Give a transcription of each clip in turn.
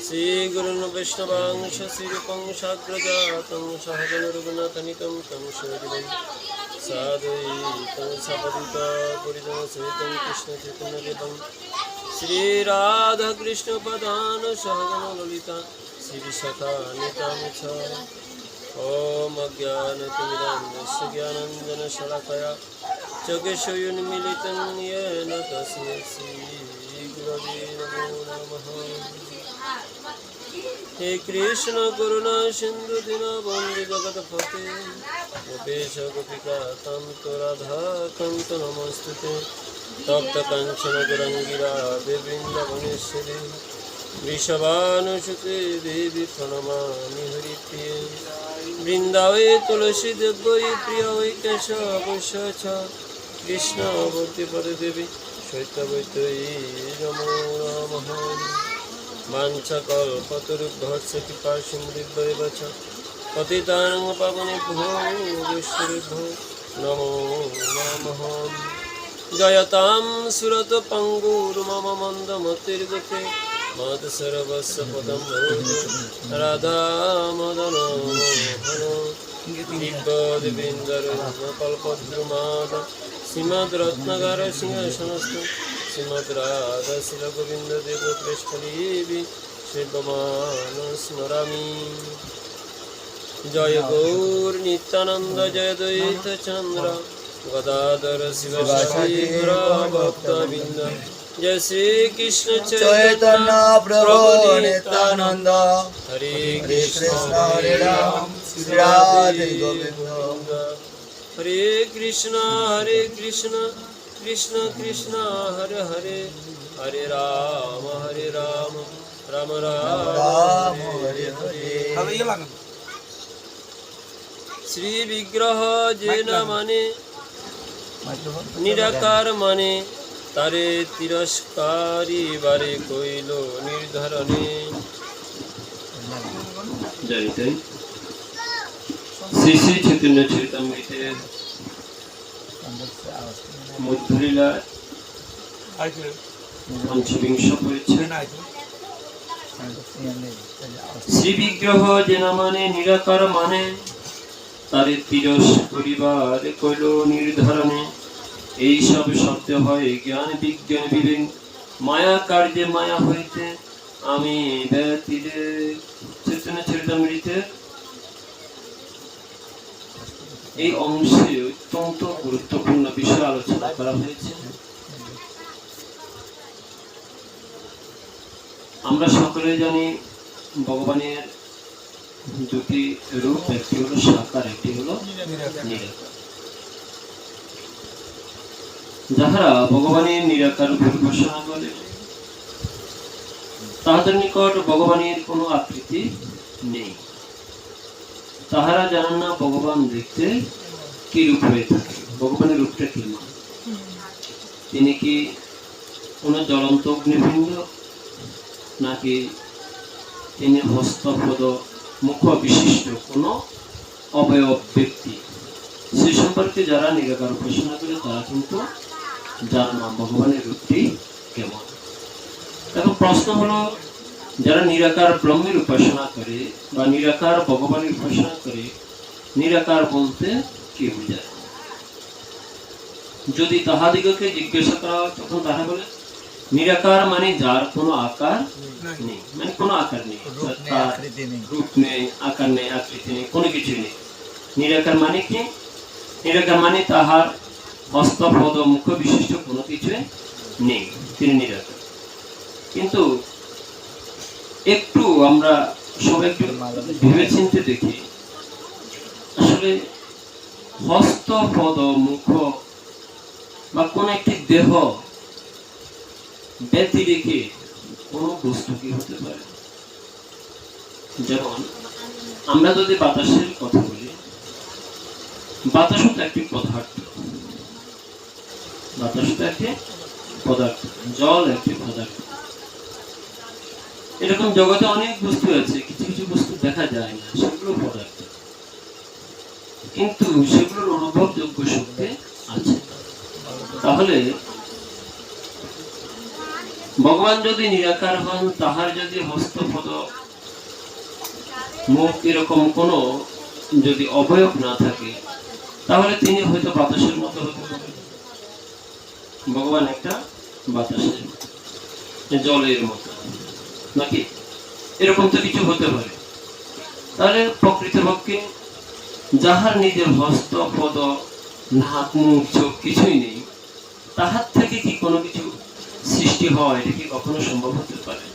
श्रीगुरुन् वैष्णवांश श्रीरूपं साग्रजातं सहगण रघुनाथनितं तं सजीवं साद्वैतं सपदिता परिजनसहितं कृष्णचैतन्यदेवं श्रीराधाकृष्णपदान् सहगण ललिता श्रीविशाखान्वितां च ॐ अज्ञानतिमिरान्धस्य ज्ञानाञ्जनशलाकया चक्षुरुन्मीलितं येन तस्मै श्रीगुरवे नमो नमः। हे कृष्ण करुणा सिंधु दीनबन्धु जगत्पते गोपेश गोपिका कान्त राधा कान्त नमस्तुते तप्त काञ्चन गौराङ्गी राधे वृन्दावनेश्वरी वृषभानुसुते देवी प्रणमामि हरिप्रिये वृन्दावे तुलसी देवै प्रिय केशवस्य च कृष्ण भक्तिपदे देवी चैतन्यवैतये नमो नमः। वाञ्छाकल्पतरुभ्यश्च कृपासिन्धुभ्येव च पतितानां पावनेभ्यो वैष्णवेभ्यो नमो नमः। जयतां सुरतपङ्गुर्मम मन्दमतिर्गते मत्सर्वस्य पदं भवतु राधा मदन मोहन दिव्यदेवेन्दरकल्पद्रुमाद श्रीमद्रत्नगार सिंहासनस्थं श्रीमद् राधा श्रीगोविन्ददेव प्रेष्ठदेवी शिवमान स्मरामि। जय गौर नित्यानंद जय द्वैत चंद्र गदाधर शिवसादि भक्तवृंद जय श्री कृष्ण चैतन्य प्रभु नित्यानंद हरे कृष्ण हरे राम श्री राधे गोविंद हरे कृष्ण कृष्ण कृष्ण हरे हरे हरे राम राम राम हरे हरे। श्री विग्रह जेन माने निराकार माने तारे तिरस्कारी बारे कइलो निर्धारणे। जयते श्री श्री चैतन्य चरितामृतेर मध्युलीला पंचविंश परिच्छेद। श्री विग्रह जेन माने निराकार माने तारे तिरस करिबार कइलो निर्धारणे। এই সব শব্দ হয় জ্ঞান বিজ্ঞান বিবেক মায়া কার্যে মায়া হইতে আমি ব্যতীতে চৈতন্য চরিতামৃতের এই অংশে অত্যন্ত গুরুত্বপূর্ণ বিষয় আলোচনা করা হয়েছে। আমরা সকলে জানি ভগবানের দুটি রূপ, একটি হলো সাকার, একটি হলো নিরাকার। যাহারা ভগবানের নিরাকার উপাসনা করে তাহাদের নিকট ভগবানের কোনো আকৃতি নেই। তাহারা জানেন না ভগবান দেখতে কি রূপ হয়ে থাকে, ভগবানের রূপটা কি নয়। তিনি কি কোনো জ্বলন্ত অগ্নিপিণ্ড, নাকি তিনি হস্তপদ মুখ বিশিষ্ট কোনো অবয়ব ব্যক্তি, সে সম্পর্কে যারা নিরাকার উপাসনা করে তারা কিন্তু জানে না ভগবানের রূপটি কেমন। এখন প্রশ্ন হলো, যারা নিরাকার ব্রহ্মের উপাসনা করে বা নিরাকার ভগবানের উপাসনা করে, নিরাকার বলতে কি বোঝায়? যদি তাহাদিগকে জিজ্ঞাসা করা হয় তখন তারা বলে নিরাকার মানে যার কোনো আকার নেই, মানে কোনো আকার নেই, রূপ নেই, আকার নেই, আকৃতি নেই, কোনো কিছু নেই। নিরাকার মানে কি? নিরাকার মানে তাহার হস্তপদ মুখ বিশিষ্ট কোনো কিছু নেই, তিনি নিরাকার। কিন্তু একটু আমরা সবাই একটু ভেবে চিন্তে দেখি, আসলে হস্তপদ মুখ বা কোন একটি দেহ ব্যতি রেখে কোনো বস্তু কি হতে পারে? যেমন আমরা যদি বাতাসের কথা বলি, বাতাসও তো একটি পদার্থ, বাতাস তো একটি পদার্থ, জল একটি পদার্থ। এরকম জগতে অনেক বস্তু আছে, কিছু কিছু বস্তু দেখা যায় না, সেগুলো পদার্থ, কিন্তু সেগুলোর অনুভবযোগ্য শক্তি আছে। তাহলে ভগবান যদি নিরাকার হন, তাহার যদি হস্তপদ মুখ এরকম কোনো যদি অবয়ব না থাকে, তাহলে তিনি হয়তো বাতাসের মতো হতে পারেন। ভগবান একটা বাতাসের মতো, জলের মতো, নাকি এরকম তো কিছু হতে পারে। তাহলে প্রকৃতপক্ষে যাহার নিজের হস্ত পদ নাক মুখ চোখ কিছুই নেই, তাহার থেকে কি কোনো কিছু সৃষ্টি হয়? এটা কি কখনো সম্ভব হতে পারে?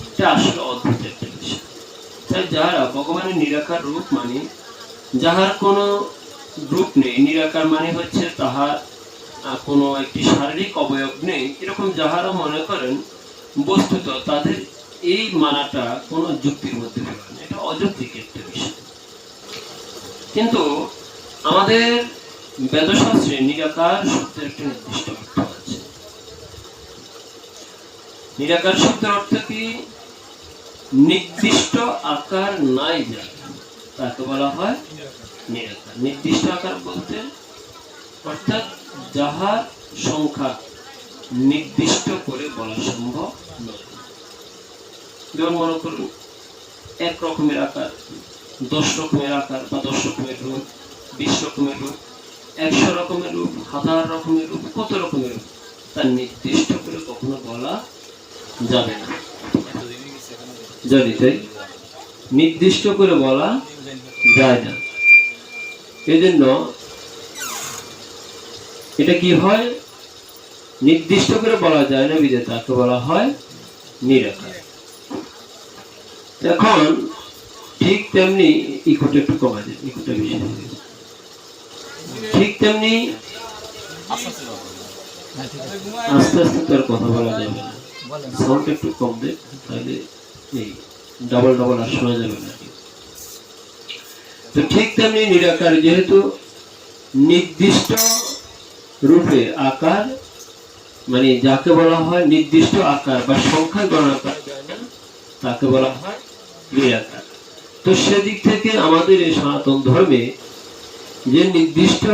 এটা আসলে অদ্ভুত একটা বিষয়। তাই যারা ভগবানের নিরাকার রূপ মানে যাহার কোনো রূপ নেই, নিরাকার মানে হচ্ছে তাহার কোনো একটি শারীরিক অবয়ব নেই, এরকম যাহারা মনে করেন, বস্তুত তাদের এই মানাটা কোনো যুক্তির মধ্যে পড়ে না, এটা অযৌক্তিক একটা বিষয়। কিন্তু আমাদের বেদশাস্ত্রে নিরাকার শব্দের একটা নির্দিষ্ট অর্থ আছে। নিরাকার শব্দের অর্থ কি? নির্দিষ্ট আকার নাই যার, তাকে বলা হয় নিরাকার। নির্দিষ্ট আকার বলতে অর্থাৎ যাহার সংখ্যা নির্দিষ্ট করে বলা সম্ভব নয়। যেমন মনে করুন, এক রকমের আকার, 10 রকমের আকার বা 10 রকমের রূপ, 20 রকমের রূপ, 100 রকমের রূপ, 1000 রকমের রূপ, কত রকমের রূপ, তা নির্দিষ্ট করে কখনো বলা যাবে না। জানি তাই নির্দিষ্ট করে বলা যায় না। এই জন্য এটা কি হয়, নির্দিষ্ট করে বলা যায় না, বিধে তাকে বলা হয় নিরাকার। এখন ঠিক তেমনি ইকোটা একটু কমা যায়, ইকোটা বেশি হয়ে গেছে। ঠিক তেমনি আস্তে আস্তে তার কথা বলা যাবে না, সাউন্ড একটু কম দেয়, তাহলে এই ডাবল ডাবল আর শোনা যাবে না। তো ঠিক তেমনি নিরাকার যেহেতু নির্দিষ্ট রূপে আকার মানে যাকে বলা হয় নির্দিষ্ট আকার বা সংখ্যা গণনা করা যায় না, তাকে বলা হয় নিরাকার। তো সেদিক থেকে আমাদের এই সনাতন ধর্মে যে নির্দিষ্ট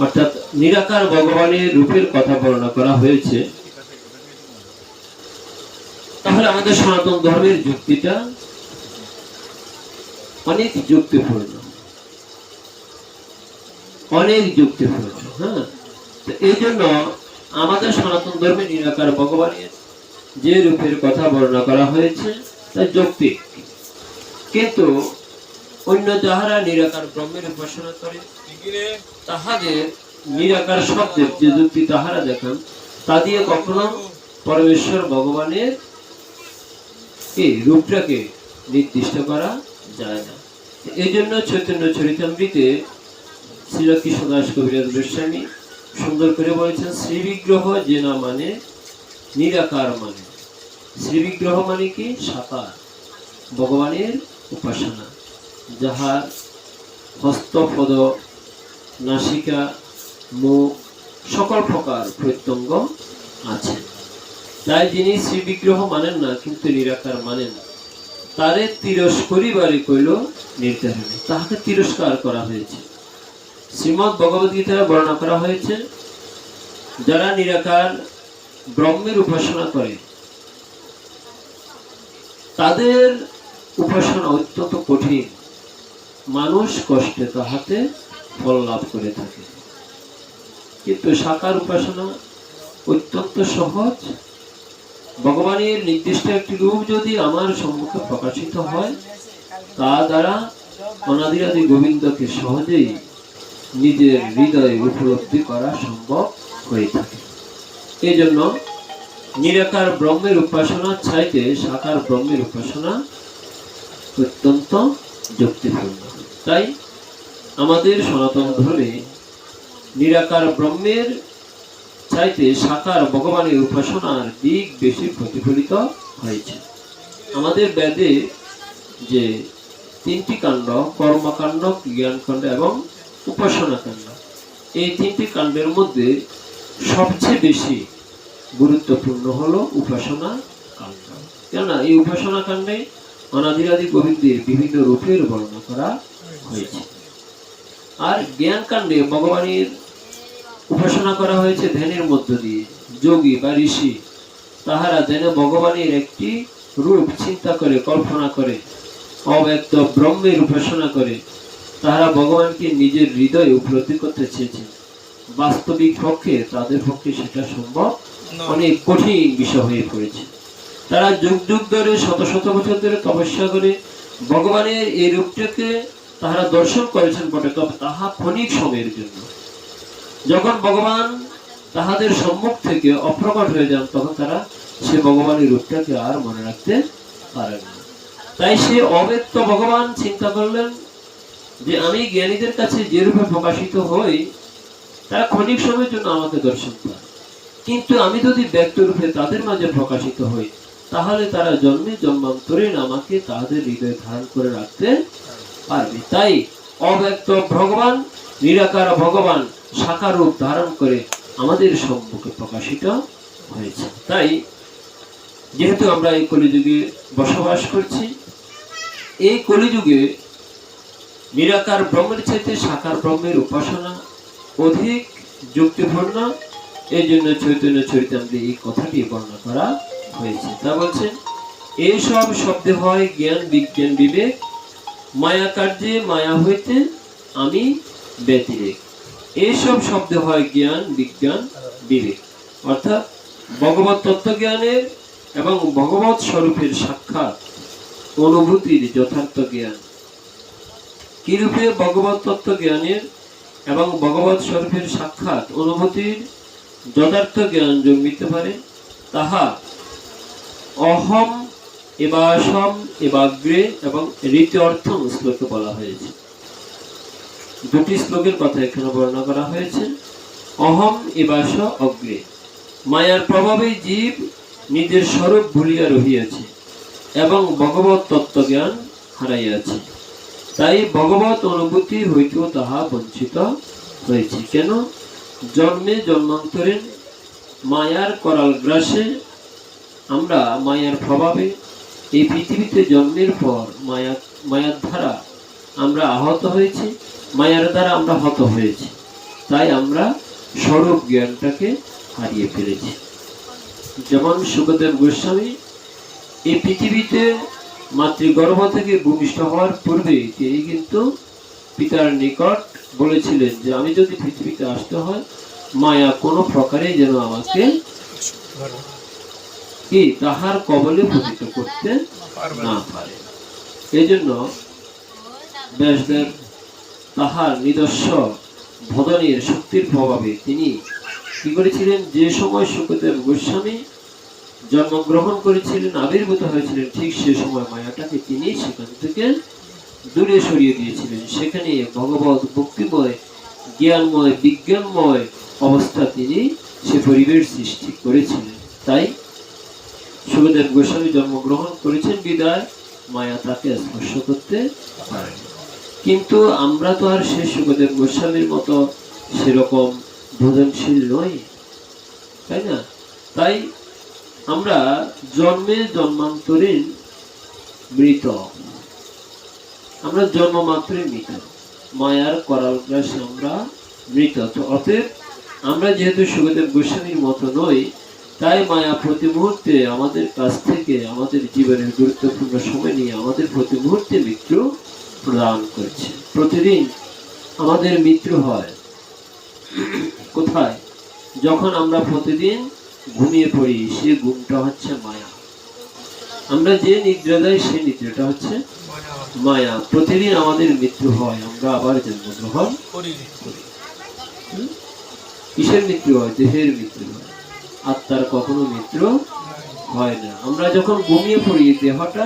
অর্থাৎ নিরাকার ভগবানের রূপের কথা বর্ণনা করা হয়েছে, তাহলে আমাদের সনাতন ধর্মের যুক্তিটা অনেক যুক্তিপূর্ণ, অনেক যুক্তিপূর্ণ। হ্যাঁ, তো এই জন্য আমাদের সনাতন ধর্মে নিরাকার ভগবানের যে রূপের কথা বর্ণনা করা হয়েছে তা যৌক্তিক। কিন্তু অন্য যাহারা নিরাকার ব্রহ্মের উপাসনা করে, তাহাদের নিরাকার শব্দের যে যুক্তি তাহারা দেখান, তা দিয়ে কখনো পরমেশ্বর ভগবানের এই রূপটাকে নির্দিষ্ট করা যায় না। এই জন্য চৈতন্য চরিতামৃতে শ্রী কৃষ্ণদাস কবিরাজ গোস্বামী সুন্দর করে বলেছেন, শ্রী বিগ্রহ যে না মানে নিরাকার মানে। শ্রী বিগ্রহ মানে কি? সাকার ভগবানের উপাসনা, যাহার হস্তপদ নাসিকা মুখ সকল প্রকার প্রত্যঙ্গ আছে। তাই যিনি শ্রী বিগ্রহ মানেন না কিন্তু নিরাকার মানেন, তারে তিরস্করিবারে কইল নির্ধারণে, তাহাকে তিরস্কার করা হয়েছে। শ্রীমদ্ ভগবদ গীতায় বর্ণনা করা হয়েছে, যারা নিরাকার ব্রহ্মের উপাসনা করে তাদের উপাসনা অত্যন্ত কঠিন, মানুষ কষ্টে তাহাতে ফল লাভ করে থাকে। কিন্তু সাকার উপাসনা অত্যন্ত সহজ। ভগবানের নির্দিষ্ট একটি রূপ যদি আমার সম্মুখে প্রকাশিত হয়, তা দ্বারা অনাদিরাদি গোবিন্দকে সহজেই নিজের হৃদয়ে উপলব্ধি করা সম্ভব হয়ে থাকে। এই জন্য নিরাকার ব্রহ্মের উপাসনা চাইতে সাকার ব্রহ্মের উপাসনা অত্যন্ত যুক্তিপূর্ণ। তাই আমাদের সনাতন ধর্মে নিরাকার ব্রহ্মের চাইতে সাকার ভগবানের উপাসনার দিক বেশি প্রতিফলিত হয়েছে। আমাদের বেদে যে 3টি কাণ্ড, কর্মকাণ্ড, জ্ঞানকাণ্ড এবং উপাসনা কাণ্ড, এই 3টি কাণ্ডের মধ্যে সবচেয়ে বেশি গুরুত্বপূর্ণ হলো উপাসনা কাণ্ড। কেননা এই উপাসনা কাণ্ডে অনাদিরাদি গোবিন্দের বিভিন্ন রূপের বর্ণনা করা হয়েছে। আর জ্ঞান কাণ্ডে ভগবানের উপাসনা করা হয়েছে ধ্যানের মধ্য দিয়ে। যোগী বা ঋষি তাহারা যেন ভগবানের একটি রূপ চিন্তা করে, কল্পনা করে, অব্যক্ত ব্রহ্মের উপাসনা করে, তাহারা ভগবানকে নিজের হৃদয়ে উপলব্ধি করতে চেয়েছেন। বাস্তবিক পক্ষে তাদের পক্ষে সেটা সম্ভব অনেক কঠিন বিষয় হয়ে পড়েছে। তারা যুগ যুগ ধরে, শত শত বছর ধরে তপস্যা করে ভগবানের এই রূপটাকে তাহারা দর্শন করেছেন বটে, তবে তাহা ক্ষণিক সময়ের জন্য। যখন ভগবান তাহাদের সম্মুখ থেকে অপ্রকট হয়ে যান, তখন তারা সে ভগবানের রূপটাকে আর মনে রাখতে পারেন না। তাই সে অব্যক্ত ভগবান চিন্তা করলেন যে আমি জ্ঞানীদের কাছে যে রূপে প্রকাশিত হই, তারা ক্ষণিক সময়ের জন্য আমাকে দর্শন পায়, কিন্তু আমি যদি ব্যক্ত রূপে তাদের মাঝে প্রকাশিত হই, তাহলে তারা জন্মে জন্মান্তরে আমাকে তাদের হৃদয়ে ধারণ করে রাখতে পারবে। তাই অব্যক্ত ভগবান, নিরাকার ভগবান সাকার রূপ ধারণ করে আমাদের সম্মুখে প্রকাশিত হয়েছে। তাই যেহেতু আমরা এই কলিযুগে বসবাস করছি, এই কলিযুগে নিরাকার ব্রহ্মের চাইতে সাকার ব্রহ্মের উপাসনা অধিক যুক্তিপূর্ণ। এই জন্য চৈতন্য চরিতামৃতে এই কথাটি বর্ণনা করা হয়েছে। তা বলছেন, এইসব শব্দে হয় জ্ঞান, বিজ্ঞান, বিবেক, মায়া কার্যে মায়া হইতে আমি ব্যতিরেক। এইসব শব্দে হয় জ্ঞান, বিজ্ঞান, বিবেক, অর্থাৎ ভগবত তত্ত্বজ্ঞানের এবং ভগবত স্বরূপের সাক্ষাৎ অনুভূতির যথার্থ জ্ঞান। কিরূপে ভগবত তত্ত্ব জ্ঞানের এবং ভগবত স্বরূপের সাক্ষাৎ অনুভূতির যথার্থ জ্ঞান জন্মিতে পারে, তাহা অহম এবাসম এবাগ্রে এবং রীতি অর্থ শ্লোকে বলা হয়েছে। দুটি শ্লোকের কথা এখানে বর্ণনা করা হয়েছে। অহম এবাস অগ্রে, মায়ার প্রভাবে জীব নিজের স্বরূপ ভুলিয়া রহিয়াছে এবং ভগবত তত্ত্বজ্ঞান হারাইয়াছে। তাই ভগবত অনুভূতি হইতেও তাহা বঞ্চিত হয়েছে। কেন? জন্মে জন্মান্তরে মায়ার করাল গ্রাসে আমরা মায়ার প্রভাবে এই পৃথিবীতে জন্মের পর মায়ার দ্বারা আমরা আহত হয়েছি, মায়ার দ্বারা আমরা হত হয়েছি। তাই আমরা স্বরূপ জ্ঞানটাকে হারিয়ে ফেলেছি। যেমন শুকদেব গোস্বামী এই পৃথিবীতে মাতৃগর্ভ থেকে ভূমিষ্ঠ হওয়ার পূর্বে তিনি কিন্তু পিতার নিকট বলেছিলেন যে আমি যদি পৃথিবীতে আসতে হয়, মায়া কোনো প্রকারে যেন আমাকে কি তাহার কবলে পতিত করতে না পারে। এই জন্য ব্যাসদেব তাহার নিজস্ব ভদনের শক্তির প্রভাবে তিনি কি করেছিলেন, যে সময় শুকদেব গোস্বামী জন্মগ্রহণ করেছিলেন, আবির্ভূত হয়েছিলেন, ঠিক সে সময় মায়াটাকে তিনি সেখান থেকে দূরে সরিয়ে দিয়েছিলেন। সেখানে ভগবত ভক্তিময়, জ্ঞানময়, বিজ্ঞানময় অবস্থা তিনি সে পরিবেশ সৃষ্টি করেছিলেন। তাই শুকদেব গোস্বামী জন্মগ্রহণ করেছেন বিদায় মায়া তাকে স্পর্শ করতে পারে। কিন্তু আমরা তো আর সে শুকদেব গোস্বামীর মতো সেরকম ভোজনশীল নই, তাই না? তাই আমরা জন্মে জন্মান্তরে মৃত, আমরা জন্ম মাত্রই মৃত, মায়ার করাল গ্রাসে আমরা মৃত। তো অতএব আমরা যেহেতু শুকদেব গোস্বামীর মতো নই, তাই মায়া প্রতি মুহূর্তে আমাদের কাছ থেকে আমাদের জীবনের গুরুত্বপূর্ণ সময় নিয়ে আমাদের প্রতি মুহূর্তে মৃত্যু প্রদান করছে। প্রতিদিন আমাদের মৃত্যু হয় কোথায়? যখন আমরা প্রতিদিন ঘুমিয়ে পড়ি, সে ঘুমটা হচ্ছে মায়া। আমরা যে নিদ্রা দেয় সে নিদ্রাটা হচ্ছে মায়া। প্রতিদিন আমাদের মৃত্যু হয়, আমরা আবার জন্মগ্রহণ করি। কিসের মৃত্যু হয়? দেহের মৃত্যু হয়, আত্মার কখনো মৃত্যু হয় না। আমরা যখন ঘুমিয়ে পড়ি দেহটা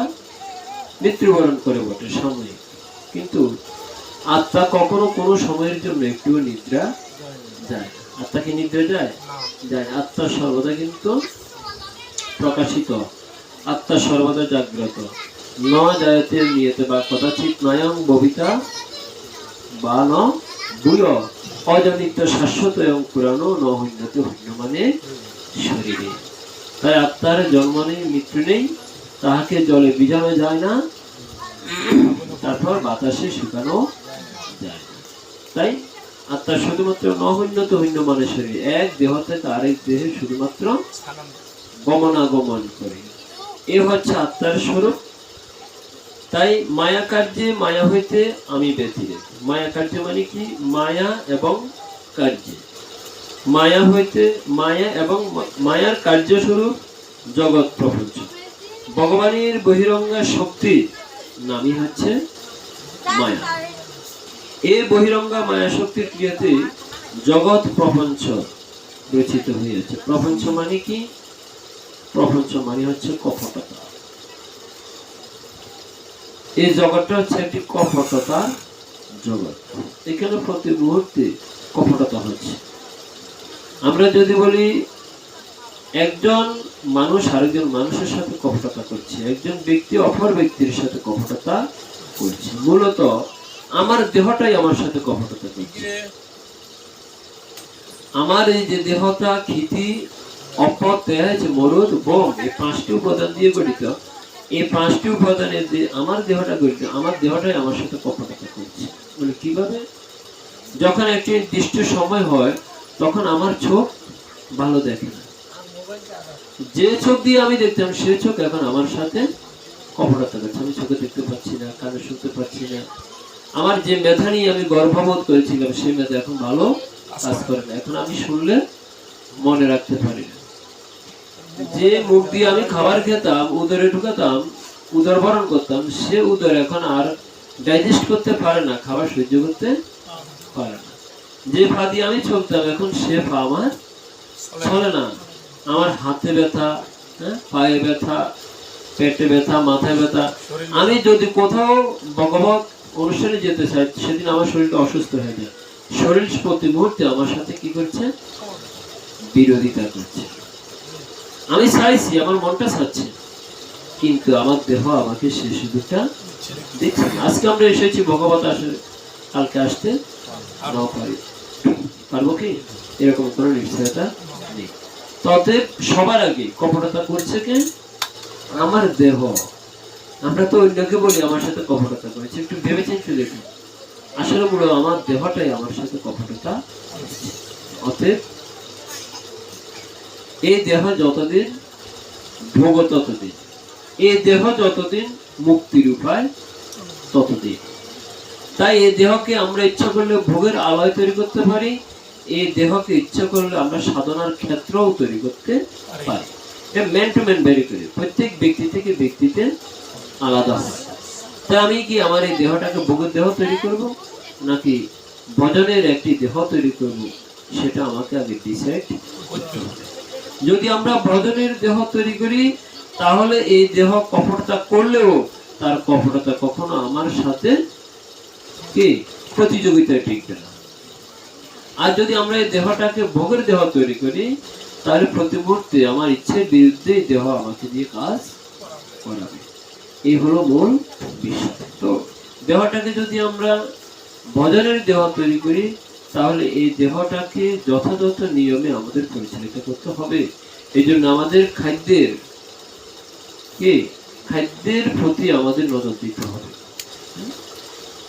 মৃত্যুবরণ করে বটে সাময়িক, কিন্তু আত্মা কখনো কোনো সময়ের জন্য একটু নিদ্রা যায়। আত্মা কি নিদ্রা যায়? যায়। আত্মা সর্বদা কিন্তু প্রকাশিত, আত্মা সর্বদা জাগ্রত। ন জায়তে নিয়তে বা কদাচিৎ নয়ং ববিতা বা ন ভূয় অজনিত শাশ্বত এবং পুরানো ন হইন্যতে হইন্য মানে শরীরে। তাই আত্মার জন্ম নেই, মৃত্যু নেই, তাহাকে জলে ভিজানো যায় না, তারপর বাতাসে শুকানো যায় না। তাই আত্মা শুধুমাত্র ন হইন্যতে হইন্য মানে শরীর, এক দেহ থেকে আরেক দেহে শুধুমাত্র গমনাগমন করে। এ হচ্ছে আত্মার স্বরূপ। তাই মায়া কার্যে মায়া হইতে আমি ব্যতিরেক। মায়া কার্য মানে কি? মায়া এবং কার্যে। মায়া হইতে মায়া এবং মায়ার কার্যস্বরূপ জগৎ প্রপঞ্চ। ভগবানের বহিরঙ্গা শক্তির নামই হচ্ছে মায়া। এই বহিরঙ্গা মায়া শক্তির ক্রিয়াতে জগৎ প্রপঞ্চ রচিত হয়েছে। প্রপঞ্চ মানে কি? প্রপঞ্চ মানে হচ্ছে কপটতা। এই জগৎটা হচ্ছে একটি কপটতার জগৎ। এখানে প্রতি মুহূর্তে কপটতা হচ্ছে। আমরা যদি বলি একজন মানুষ আরেকজন মানুষের সাথে কপটতা করছে, একজন ব্যক্তি অপর ব্যক্তির সাথে কপটতা করছে, মূলত আমার দেহটাই আমার সাথে কপটতা করছে। আমার এই যে দেহটা ক্ষিতি, অপর, তেজ, মরুদ, বোম, এই 5টি উপাদান দিয়ে গঠিত। এই 5টি উপাদানের যে আমার দেহটা গঠিত, আমার দেহটাই আমার সাথে কপটতা করছে। মানে কিভাবে? যখন একটি নির্দিষ্ট সময় হয় তখন আমার চোখ ভালো দেখে না। যে চোখ দিয়ে আমি দেখতাম সে চোখ এখন আমার সাথে কপটতা করছে। আমি চোখে দেখতে পাচ্ছি না, কানে শুনতে পাচ্ছি না। আমার যে মেধা নিয়ে আমি গর্ববোধ করেছিলাম সেই মেধা এখন ভালো কাজ করে না। এখন আমি শুনলে মনে রাখতে পারি না। যে মুখ দিয়ে আমি খাবার খেতাম, উদরে ঢুকাতাম, উদরবরণ করতাম, সে উদর এখন আর ডাইজেস্ট করতে পারে না, খাবার সহ্য করতে পারে না। যে পা দিয়ে আমি চলতাম এখন সে পা আমার চলে না। আমার হাতে ব্যথা, পায়ে ব্যথা, পেটে ব্যথা, মাথায় ব্যথা। আমি যদি কোথাও ভগবত অনুষ্ঠানে যেতে চাই সেদিন আমার শরীরটা অসুস্থ হয়ে যায়। শরীর প্রতি মুহূর্তে আমার সাথে কি করছে? বিরোধিতা করছে। আমি চাইছি, আমার মনটা চাচ্ছে, কিন্তু আমার দেহ আমাকে সেই সুযোগটা দিচ্ছে না। আজকে আমরা এসেছি ভগবত আসে, কালকে আসতে নাও পারি, পারবো কি? এরকম কোনো নিশ্চয়তা নেই। ততএব সবার আগে কপটতা করছে কে? আমার দেহ। আমরা তো অন্যকে বলি আমার সাথে কপটতা করেছে, একটু ভেবে চিন্তে দেখুন। আসলে মূল আমার দেহটাই আমার সাথে কপটতা। অতএব এই দেহ যতদিন ভোগ ততদিন, এই দেহ যতদিন মুক্তির উপায় ততদিন। তাই এই দেহকে আমরা ইচ্ছা করলে ভোগের আলয় তৈরি করতে পারি, এই দেহকে ইচ্ছা করলে আমরা সাধনার ক্ষেত্রও তৈরি করতে পারি। ম্যান টু ম্যান ভ্যারি করে, প্রত্যেক ব্যক্তি থেকে ব্যক্তিতে আলাদা হয়। তাই আমি কি আমার এই দেহটাকে ভোগের দেহ তৈরি করব নাকি ভজনের একটি দেহ তৈরি করব, সেটা আমাকে আগে ডিসাইড করতে হবে। যদি আমরা ভজনের দেহ তৈরি করি তাহলে এই দেহ কপটতা করলেও তার কপটতা কখনো আমার সাথে কি প্রতিযোগিতায় টিকবে না। আর যদি আমরা এই দেহটাকে ভোগের দেহ তৈরি করি তাহলে প্রতি মুহূর্তে আমার ইচ্ছের বিরুদ্ধে দেহ আমাকে দিয়ে কাজ করাবে। এই হলো মূল বিষয়। তো দেহটাকে যদি আমরা ভজনের দেহ তৈরি করি তাহলে এই দেহটাকে যথাযথ নিয়মে আমাদের পরিচালিত করতে হবে। এই জন্য আমাদের খাদ্যের প্রতি আমাদের নজর দিতে হবে।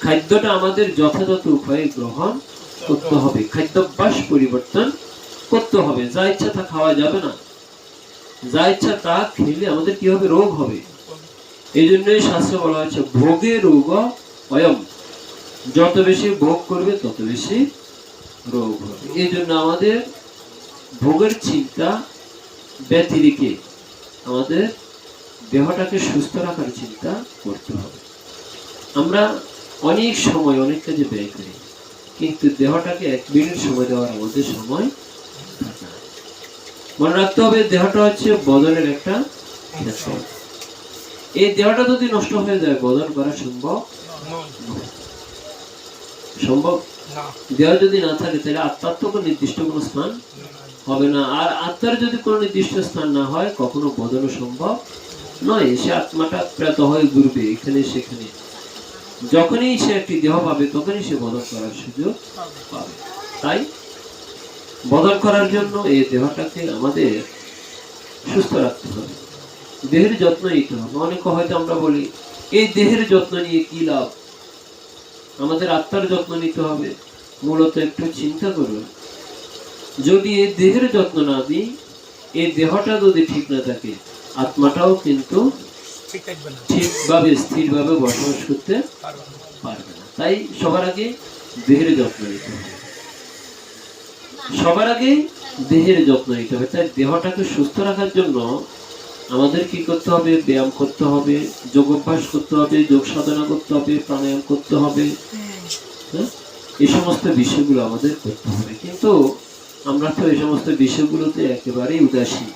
খাদ্যটা আমাদের যথাযথ উপায়ে গ্রহণ করতে হবে, খাদ্যাভ্যাস পরিবর্তন করতে হবে। যা ইচ্ছা তা খাওয়া যাবে না, যা ইচ্ছা তা খেলে আমাদের কি হবে? রোগ হবে। এই জন্যই শাস্ত্রে বলা হয়েছে ভোগে রোগ অয়ম, যত বেশি ভোগ করবে তত বেশি রোগ হবে। এই জন্য আমাদের ভোগের চিন্তা ব্যতিরেকে আমাদের দেহটাকে সুস্থ রাখার চিন্তা করতে হবে। আমরা অনেক সময় অনেক কাজে ব্যয় করি, কিন্তু দেহটাকে 1 মিনিট সময় দেওয়ার আমাদের সময় থাকে না। মনে রাখতে হবে দেহটা হচ্ছে বদনের একটা ক্ষেত্র। এই দেহটা যদি নষ্ট হয়ে যায় বদন করা সম্ভব না। দেহ যদি না থাকে তাহলে আত্মার তো কোনো নির্দিষ্ট কোনো স্থান হবে না। আর আত্মার যদি কোনো নির্দিষ্ট স্থান না হয় কখনো বদনও সম্ভব নয়। সে আত্মাটা প্রেত হয়ে ঘুরবে এখানে সেখানে। যখনই সে একটি দেহ পাবে তখনই সে বদন করার সুযোগ পাবে। তাই বদন করার জন্য এই দেহটাকে আমাদের সুস্থ রাখতে হবে, দেহের যত্ন নিতে হবে। অনেকে হয়তো আমরা বলি এই দেহের যত্ন নিয়ে কি লাভ? আমাদের আত্মার যত্ন নিতে হবে। মূলত একটু চিন্তা করুন, যদি এই দেহের যত্ন না দিই এই দেহটা যদি ঠিক না থাকে আত্মাটাও কিন্তু ঠিক থাকবে না, ঠিকভাবে স্থিরভাবে বসবাস করতে পারবে না। পারবে না। তাই সবার আগে দেহের যত্ন নিতে হবে, সবার আগে দেহের যত্ন নিতে হবে। তাই দেহটাকে সুস্থ রাখার জন্য আমাদের কি করতে হবে? ব্যায়াম করতে হবে, যোগ অভ্যাস করতে হবে, যোগ সাধনা করতে হবে, প্রাণায়াম করতে হবে, হ্যাঁ? এই সমস্ত বিষয়গুলো আমাদের করতে হবে। কিন্তু আমরা তো এই সমস্ত বিষয়গুলোতে একেবারেই উদাসীন।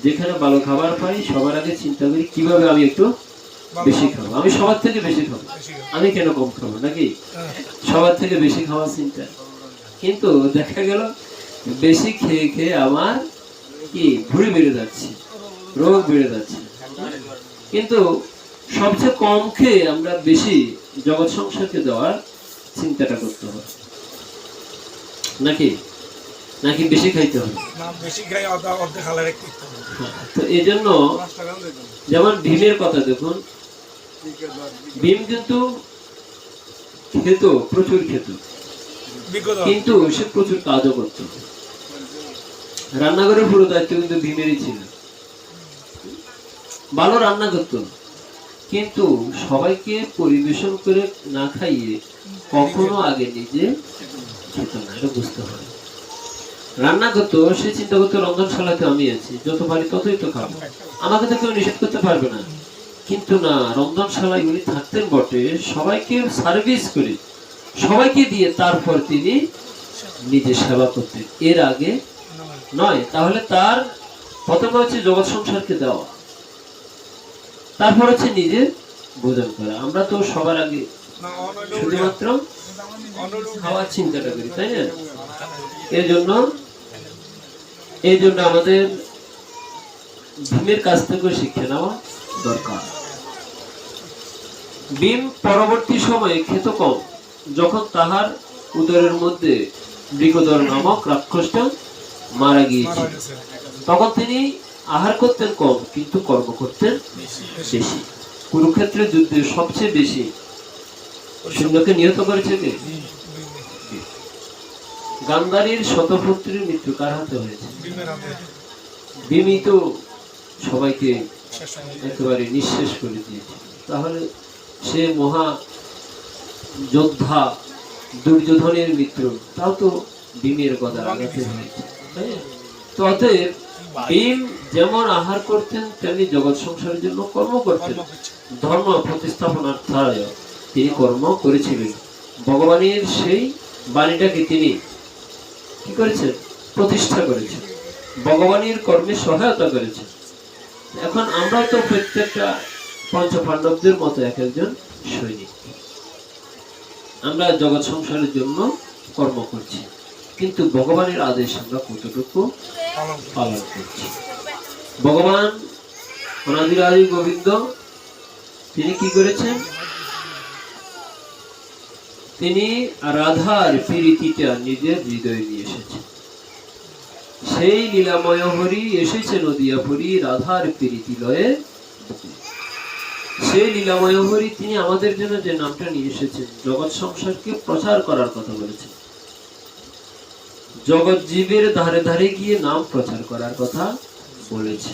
যেখানে ভালো খাবার পাই সবার আগে চিন্তা করি কিভাবে আমি একটু বেশি খাবো, আমি সবার থেকে বেশি খাবো, আমি কেন কম খাবো, নাকি সবার থেকে বেশি খাওয়ার চিন্তা। কিন্তু দেখা গেল বেশি খেয়ে খেয়ে আমার কি ভুঁড়ি বেড়ে যাচ্ছে, রোগ বেড়ে যাচ্ছে। কিন্তু সবচেয়ে কম খেয়ে আমরা বেশি জগৎ সংসারকে দেওয়ার চিন্তাটা করতে হবে, নাকি নাকি বেশি খাইতে হবে? না, বেশি খাই অর্ধেক খালে রেখে দিতে হবে। তো এই জন্য যেমন ভীমের কথা দেখুন, ভীম কিন্তু খেত, প্রচুর খেত, বিগত কিন্তু সে প্রচুর কাজও করত। রান্নাঘরের পুরো দায়িত্ব কিন্তু ভীমেরই ছিল। ভালো রান্না করত, কিন্তু সবাইকে পরিবেশন করে না খাইয়ে কখনো আগে নিজে খেত না, এটা বুঝতে হবে। রান্না করতো, সে চিন্তা করতো রন্ধনশালাতে আমি আছি, যত পারি ততই তো খাবো, আমাকে তো কেউ নিষেধ করতে পারবে না। কিন্তু না, রন্ধনশালায় উনি থাকতেন বটে, সবাইকে সার্ভিস করে সবাইকে দিয়ে তারপর তিনি নিজে সেবা করতেন, এর আগে নয়। তাহলে তার প্রথম হচ্ছে জগৎ সংসারকে দেওয়া, তারপর হচ্ছে নিজে ভোজন করা। আমরা তো সবার আগে শুধুমাত্র খাওয়ার চিন্তাটা করি, তাই না? এই জন্য আমাদের ভীমের কাছ থেকে শিক্ষা নেওয়া দরকার। ভীম পরবর্তী সময়ে খেত কম, যখন তাহার উদরের মধ্যে বৃকোদর নামক রাক্ষসটা মারা গিয়েছিল, তখন তিনি আহার করতেন কম কিন্তু কর্ম করতেন বেশি। কুরুক্ষেত্রের যুদ্ধে সবচেয়ে বেশি সৈন্যকে নিহত করেছে কে? গান্ধারীর শতপুত্রীর মৃত্যু কার হাতে হয়েছে? ভীমই তো সবাইকে একেবারে নিঃশেষ করে দিয়েছে। তাহলে সে মহা যোদ্ধা দুর্যোধনের মিত্র, তাও তো ভীমের কথা আঘাতে হয়েছে। তো অতএব ভীম যেমন আহার করতেন তেমনি জগৎ সংসারের জন্য কর্ম করতেন, ধর্ম প্রতিস্থাপনার্থায় তিনি কর্ম করেছিলেন। ভগবানের সেই বাণীটাকে তিনি কি করেছেন? প্রতিষ্ঠা করেছেন, ভগবানের কর্মে সহায়তা করেছেন। এখন আমরা তো প্রত্যেকটা পঞ্চপাণ্ডবদের মতো এক একজন সৈনিক, আমরা জগৎ সংসারের জন্য কর্ম করছি, কিন্তু ভগবানের আদেশ আমরা কতটুকু পালন করছি? ভগবান অনাদিরাদি গোবিন্দ তিনি কি করেছেন? তিনি রাধার প্রীতিটা নিজের হৃদয়ে নিয়ে এসেছেন। সেই লীলাময় হরি এসেছে নদিয়াপুরী রাধার প্রীতি লয়ে। সেই লীলাময় হরি তিনি আমাদের জন্য যে নামটা নিয়ে এসেছেন, জগৎ সংসারকে প্রচার করার কথা বলেছেন, জগৎ জীবের ধারে ধারে গিয়ে নাম প্রচার করার কথা বলেছে।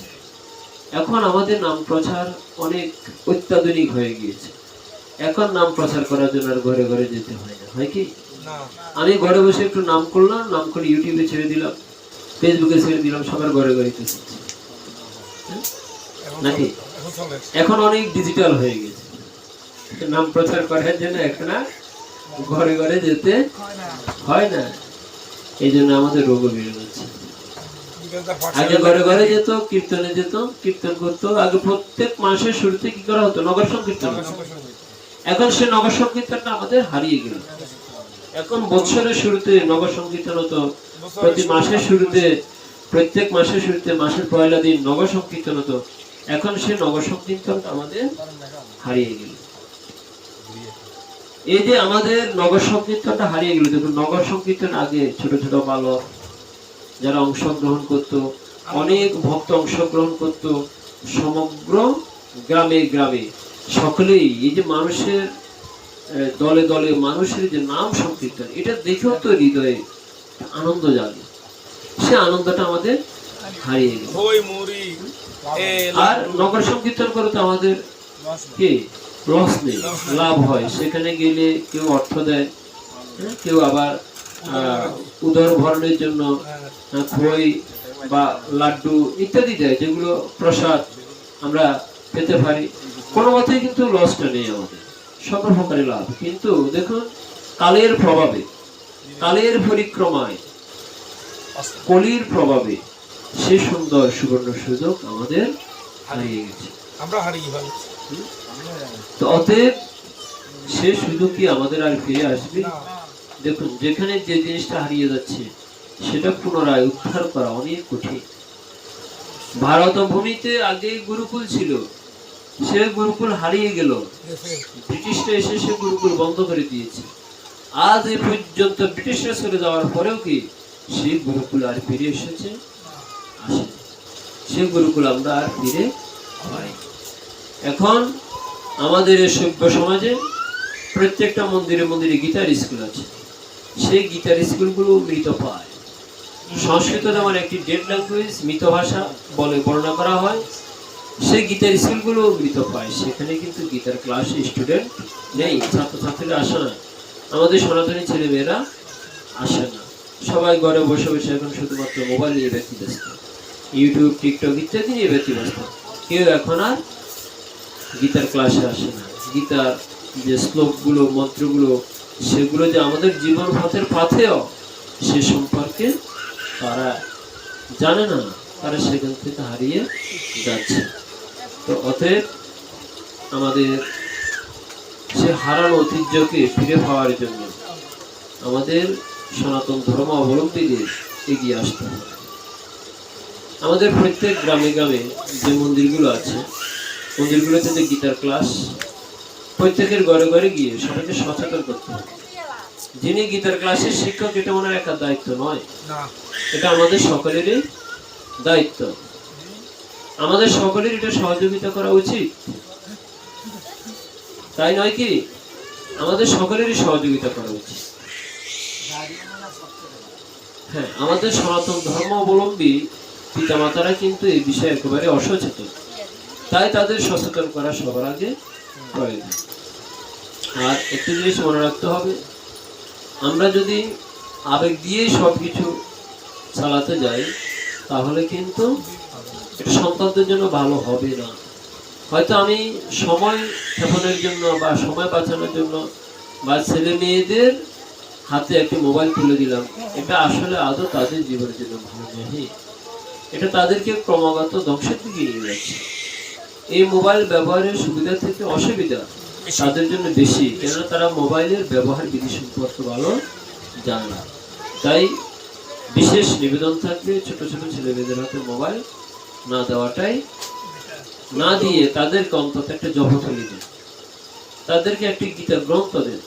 এখন আমাদের নাম প্রচার অনেক অত্যাধুনিক হয়ে গিয়েছে। এখন নাম প্রচার করার জন্য আর ঘরে ঘরে যেতে হয় না, হয় কি? আমি ঘরে বসে একটু নাম করলাম, নাম করে ইউটিউবে ছেড়ে দিলাম, ফেসবুকে ছেড়ে দিলাম, সবার ঘরে ঘরে নাকি? এখন অনেক ডিজিটাল হয়ে গেছে, নাম প্রচার করার জন্য এখন আর ঘরে ঘরে যেতে হয় না। এই জন্য আমাদের রোগও বেড়ে যাচ্ছে। আগে ঘরে ঘরে যেত, কীর্তনে যেত, কীর্তন করতো। আগে প্রত্যেক মাসের শুরুতে কি করা হতো? নগর সংকীর্তন। এখন সে নগর সংকীর্তনটা আমাদের হারিয়ে গেল। এখন বৎসরের শুরুতে নগর সংকীর্তন হতো, প্রতি মাসের শুরুতে, প্রত্যেক মাসের শুরুতে, মাসের পয়লা দিন নগর সংকীর্তন হতো। এখন সে নগর সংকীর্তনটা আমাদের হারিয়ে গেল। এই যে আমাদের নগর সংকীর্তনটা হারিয়ে গেল। দেখুন, নগর সংকীর্তন আগে ছোট ছোট বালক যারা অংশগ্রহণ করত, অনেক ভক্ত অংশগ্রহণ করত, সমগ্র গ্রামে গ্রামে সকলেই এই যে মানুষের দলে দলে মানুষের যে নাম সংকীর্তন, এটা দেখেও তো হৃদয়ে আনন্দ জাগে। সে আনন্দটা আমাদের হারিয়ে গেল। দই মুড়ি আর নগর সংকীর্তন করে তো আমাদের কি লস নেই, লাভ হয়। সেখানে গেলে কেউ অর্থ দেয়, কেউ আবার উদর ভরণের জন্য খই বা লাড্ডু ইত্যাদি দেয়, যেগুলো প্রসাদ আমরা পেতে পারি। কোনো মতেই কিন্তু লসটা নেই আমাদের, সকল প্রকারের লাভ। কিন্তু দেখুন, কালের প্রভাবে, কালের পরিক্রমায়, কলির প্রভাবে সে সুন্দর সুবর্ণ সুযোগ আমাদের হারিয়ে গেছে, আমরা হারিয়ে ফেলেছি। তো অতএব সে সুযোগ কি আমাদের আর ফিরে আসবে? দেখুন, যেখানে যে জিনিসটা হারিয়ে যাচ্ছে সেটা পুনরায় উদ্ধার করা অনেক কঠিন। ভারত ভূমিতে আগে গুরুকুল ছিল, সে গুরুকুল হারিয়ে গেল, ব্রিটিশরা এসে সে গুরুকুল বন্ধ করে দিয়েছে। আজ এ পর্যন্ত ব্রিটিশরা চলে যাওয়ার পরেও কি সেই গুরুকুল আর ফিরে এসেছে? আসে, সে গুরুকুল আমরা আর ফিরে পাই। এখন আমাদের এই সভ্য সমাজে প্রত্যেকটা মন্দিরে মন্দিরে গীতার স্কুল আছে, সেই গীতার স্কুলগুলো মৃত পায়। সংস্কৃত যেমন একটি ডেড ল্যাঙ্গুয়েজ, মৃত ভাষা বলে বর্ণনা করা হয়, সেই গীতার স্কুলগুলো মৃত পায়। সেখানে কিন্তু গীতার ক্লাসে স্টুডেন্ট নেই, ছাত্রছাত্রীরা আসে না, আমাদের সনাতনী ছেলে মেয়েরা আসে না। সবাই ঘরে বসে বসে এখন শুধুমাত্র মোবাইল নিয়ে ব্যতিব্যস্ত, ইউটিউব, টিকটক ইত্যাদি নিয়ে ব্যতিব্যস্ত। কেউ এখন আর গীতার ক্লাসে আসে না। গীতার যে শ্লোকগুলো, মন্ত্রগুলো, সেগুলো যে আমাদের জীবন পথের পাথেয়, সে সম্পর্কে তারা জানে না, তারা সেখান থেকে হারিয়ে যাচ্ছে। তো অতএব আমাদের সে হারানো ঐতিহ্যকে ফিরে পাওয়ার জন্য আমাদের সনাতন ধর্ম অবলম্বীদের এগিয়ে আসতে হবে। আমাদের প্রত্যেক গ্রামে গ্রামে যে মন্দিরগুলো আছে, মন্দিরগুলোতে যে গীতার ক্লাস, প্রত্যেকের ঘরে ঘরে গিয়ে সবাইকে সচেতন করতে হবে। যিনি গীতার ক্লাসের শিক্ষক, এটা ওনার একার দায়িত্ব নয়, এটা আমাদের সকলেরই দায়িত্ব। আমাদের সকলের এটা সহযোগিতা করা উচিত, তাই নয় কি? আমাদের সকলেরই সহযোগিতা করা উচিত। হ্যাঁ, আমাদের সনাতন ধর্ম অবলম্বী পিতামাতারা কিন্তু এই বিষয়ে একেবারে অসচেতন, তাই তাদের সচেতন করা সবার আগে প্রয়োজন। আর একটি জিনিস মনে রাখতে হবে, আমরা যদি আবেগ দিয়ে সবকিছু চালাতে যাই তাহলে কিন্তু এটা সন্তানদের জন্য ভালো হবে না। হয়তো আমি সময় ক্ষেপণের জন্য বা সময় বাঁচানোর জন্য বা ছেলে মেয়েদের হাতে একটি মোবাইল তুলে দিলাম, এটা আসলে আদৌ তাদের জীবনের জন্য ভালো নয়, এটা তাদেরকে ক্রমাগত ধ্বংসের দিকে নিয়ে যাচ্ছে। এই মোবাইল ব্যবহারের সুবিধা থেকে অসুবিধা তাদের জন্য বেশি, কেননা তারা মোবাইলের ব্যবহার বিধি সম্পর্কে ভালো জানে না। তাই বিশেষ নিবেদন থাকবে, ছোট ছোট ছেলে মেয়েদের হাতে মোবাইল না দেওয়াটাই, না দিয়ে তাদেরকে অন্তত একটা জপথলি দেন, তাদেরকে একটি গীতার গ্রন্থ দেন,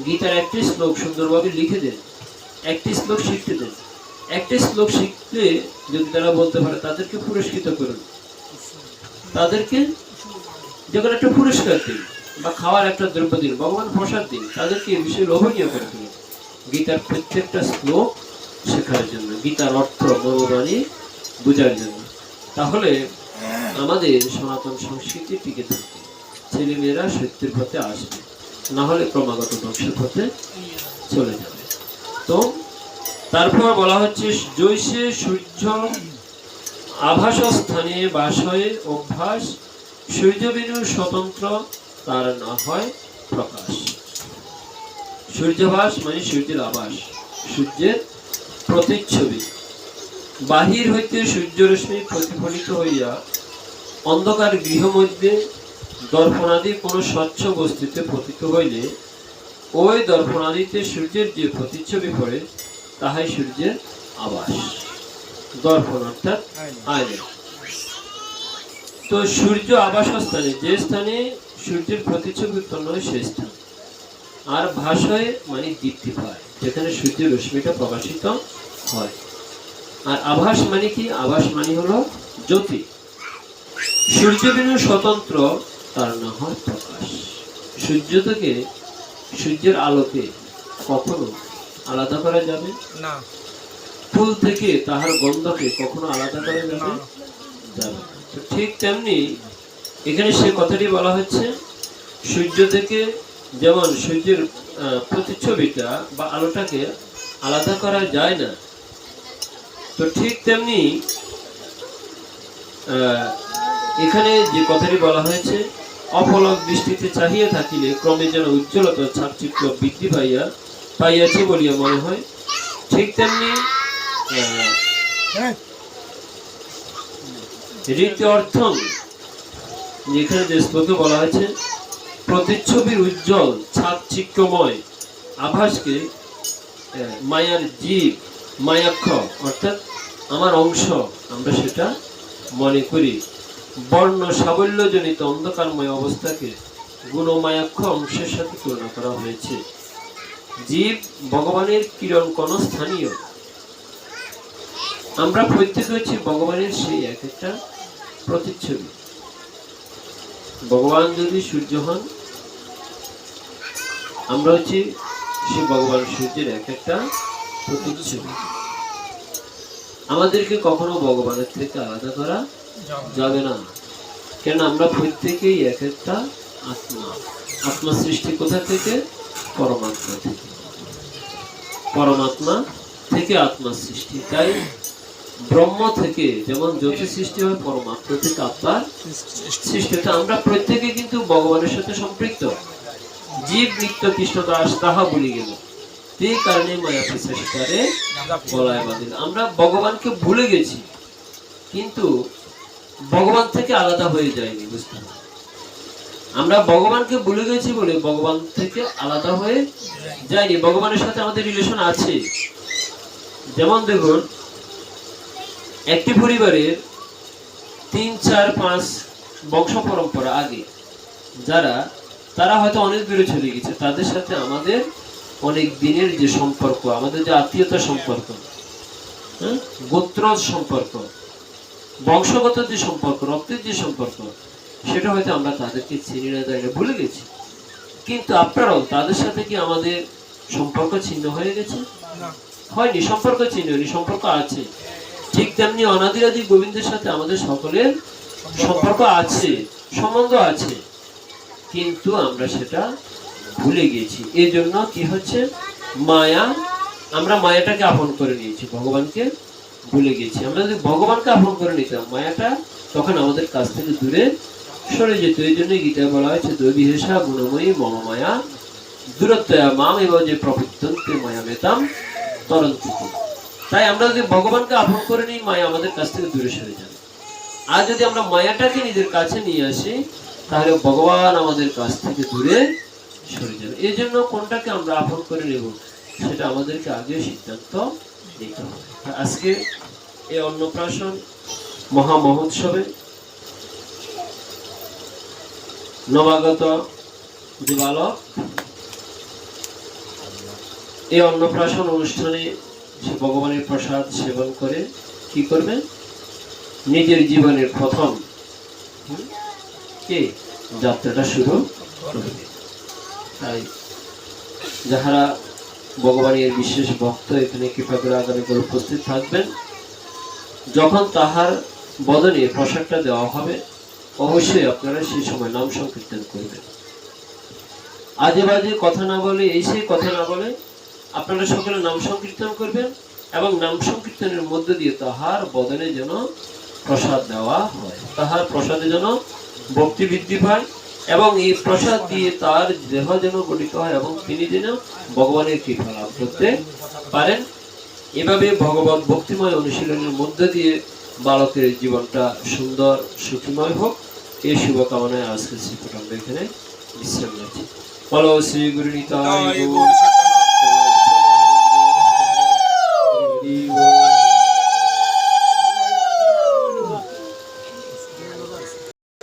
গীতার একটি শ্লোক সুন্দরভাবে লিখে দেন, একটি শ্লোক শিখতে দেন। একটি শ্লোক শিখতে যদি তারা বলতে পারে, তাদেরকে পুরস্কৃত করুন, তাদেরকে যখন একটা পুরস্কার দিন বা খাওয়ার একটা দ্রব্য দিন, ভগবান প্রসাদ দিন, তাদেরকে এই বিষয়ে লোভনীয় করে তুলুন গীতার প্রত্যেকটা শ্লোক শেখার জন্য, গীতার অর্থ মর্মবাণী বোঝার জন্য। তাহলে আমাদের সনাতন সংস্কৃতি টিকে থাকবে, ছেলে মেয়েরা সত্যের পথে আসবে, না হলে ক্রমাগত ধ্বংসের পথে চলে যাবে। তো তারপর বলা হচ্ছে, জৈসে সূর্য আভাস স্থানে বাস হয়ে অভ্যাস, সূর্য বিনু স্বতন্ত্র তার না হয় প্রকাশ। সূর্যাভাস মানে সূর্যের আভাস, সূর্যের প্রতিচ্ছবি। বাহির হইতে সূর্যরশ্মি প্রতিফলিত হইয়া অন্ধকার গৃহ মধ্যে দর্পণাদি কোনো স্বচ্ছ বস্তুতে পতিত হইলে ওই দর্পণাদিতে সূর্যের যে প্রতিচ্ছবি পড়ে তাহাই সূর্যের আভাস। দর্পণ অর্থাৎ আয়না। তো সূর্য আভাস স্থানে, যে স্থানে সূর্যের প্রতিচ্ছবি উৎপন্ন হয় সেই স্থান। আর ভাষায় মানে দীপ্তি পায়, যেখানে সূর্যের রশ্মিটা প্রকাশিত হয়। আর আভাস মানে কি? আভাস মানে হলো জ্যোতি। সূর্য বিনু স্বতন্ত্র তার না হয় প্রকাশ। সূর্য থেকে, সূর্যের আলোকে কখনো আলাদা করা যাবে না। ফুল থেকে তাহার গন্ধকে কখনো আলাদা করা যাবে যাবে না। তো ঠিক তেমনি এখানে সে কথাটি বলা হচ্ছে, সূর্য থেকে যেমন সূর্যের প্রতিচ্ছবিটা বা আলোটাকে আলাদা করা যায় না, তো ঠিক তেমনি এখানে যে কথাটি বলা হয়েছে, অপলক দৃষ্টিতে চাহিয়া থাকিলে ক্রমে যেন উজ্জ্বলতা চাকচিক্য বৃদ্ধি পাইয়াছে বলিয়া মনে হয়। ঠিক তেমনি রীতি অর্থম যেখানে যে শ্লোকে বলা হয়েছে, প্রতিচ্ছবির উজ্জ্বল চাকচিক্যময় আভাসকে মায়ার জীব মায়াক্ষ অর্থাৎ আমার অংশ আমরা সেটা মনে করি। বর্ণ সাবল্যজনিত অন্ধকারময় অবস্থাকে গুণমায়াক্ষ অংশের সাথে তুলনা করা হয়েছে। জীব ভগবানের কিরণ কোন স্থানীয়, আমরা প্রত্যেকে হচ্ছি ভগবানের সেই এক একটা প্রতিচ্ছবি। ভগবান যদি সূর্য হন, আমরা হচ্ছি সে ভগবান সূর্যের এক একটা প্রতিচ্ছবি। আমাদেরকে কখনো ভগবানের থেকে আলাদা করা যাবে না, কেন আমরা প্রত্যেকেই এক একটা আত্মা। আত্মা সৃষ্টি কোথা থেকে? পরমাত্মা থেকে। পরমাত্মা থেকে আত্মা সৃষ্টি। তাই ব্রহ্ম থেকে যেমন জ্যোতি সৃষ্টি হয়, পরমাত্মা থেকে আত্মার সৃষ্টি। আমরা প্রত্যেকে কিন্তু ভগবানের সাথে সম্পৃক্ত। জীব নিত্য কৃষ্ণ দাস তাহা ভুলে গেল, এই কারণে মায়া পিশাচ শিকারে গলায় বাঁধিল। আমরা ভগবানকে ভুলে গেছি, কিন্তু ভগবান থেকে আলাদা হয়ে যায়নি। বুঝতে হবে, আমরা ভগবানকে ভুলে গেছি বলে ভগবান থেকে আলাদা হয়ে যায়নি। ভগবানের সাথে আমাদের রিলেশন আছে। যেমন দেখুন, একটি পরিবারের 3, 4, 5 বংশ পরম্পরা আগে যারা, তারা হয়তো অনেক দূরে চলে গেছে, তাদের সাথে আমাদের অনেক দিনের যে সম্পর্ক, আমাদের যে আত্মীয়তা সম্পর্ক, গোত্র সম্পর্ক, বংশগত যে সম্পর্ক, রক্তের যে সম্পর্ক, সেটা হয়তো আমরা তাদেরকে চিনি না, জানি না, ভুলে গেছি। কিন্তু আপনারাও তাদের সাথে কি আমাদের সম্পর্ক ছিন্ন হয়ে গেছে? হয়নি। সম্পর্ক ছিন্ন হয়নি, সম্পর্ক আছে। ঠিক তেমনি অনাদিরাদি গোবিন্দের সাথে আমাদের সকলের সম্পর্ক আছে, সম্বন্ধ আছে, কিন্তু আমরা সেটা ভুলে গেছি। এই জন্য কি হচ্ছে, মায়া, আমরা মায়াটাকে আপন করে নিয়েছি, ভগবানকে ভুলে গেছি। আমরা যদি ভগবানকে আপন করে নিতাম, মায়াটা তখন আমাদের কাছ থেকে দূরে সরে যেত। এই জন্য গীতায় বলা হয়েছে, দৈবিহেষা গুণময়ী মম মায়া দূরত্বয়া মাম এবং যে প্রবৃত্তন্তে মায়া মেতাম তরন্তি। তাই আমরা যদি ভগবানকে আপন করে নিই, মায়া আমাদের কাছ থেকে দূরে সরে যাবে। আর যদি আমরা মায়াটাকে নিজের কাছে নিয়ে আসি, তাহলে ভগবান আমাদের কাছ থেকে দূরে সরে যাবে। এই জন্য কোনটাকে আমরা আপন করে নেব, সেটা আমাদেরকে আগে সিদ্ধান্ত নিতে হবে। আজকে এই অন্নপ্রাশন মহা মহোৎসবে নবাগত যে বালক এই অন্নপ্রাশন অনুষ্ঠানে সে ভগবানের প্রসাদ সেবন করে কি করবে, নিজের জীবনের প্রথম যাত্রাটা শুরু করবে। তাই যাহারা ভগবানের বিশেষ ভক্ত এখানে কৃপা করে আগামীকাল উপস্থিত থাকবেন, যখন তাহার বদনে প্রসাদটা দেওয়া হবে, অবশ্যই আপনারা সেই সময় নাম সংকীর্তন করবেন। আজে বাজে কথা না বলে, এই সেই কথা না বলে আপনারা সকলে নাম সংকীর্তন করবেন, এবং নাম সংকীর্তনের মধ্য দিয়ে তাহার বদনে যেন প্রসাদ দেওয়া হয়, তাহার প্রসাদে যেন ভক্তি বৃদ্ধি পায়, এবং এই প্রসাদ দিয়ে তার দেহ যেন গঠিত হয়, এবং তিনি যেন ভগবানের কৃপা লাভ করতে পারেন। এভাবে ভগবত ভক্তিময় অনুশীলনের মধ্য দিয়ে বালকের জীবনটা সুন্দর সুখীময় হোক, এই শুভকামনায় আজকে শ্রীপুর আমরা এখানে বিশ্রাম নিচ্ছি। বলো শ্রী গুরু নিতাই গৌর।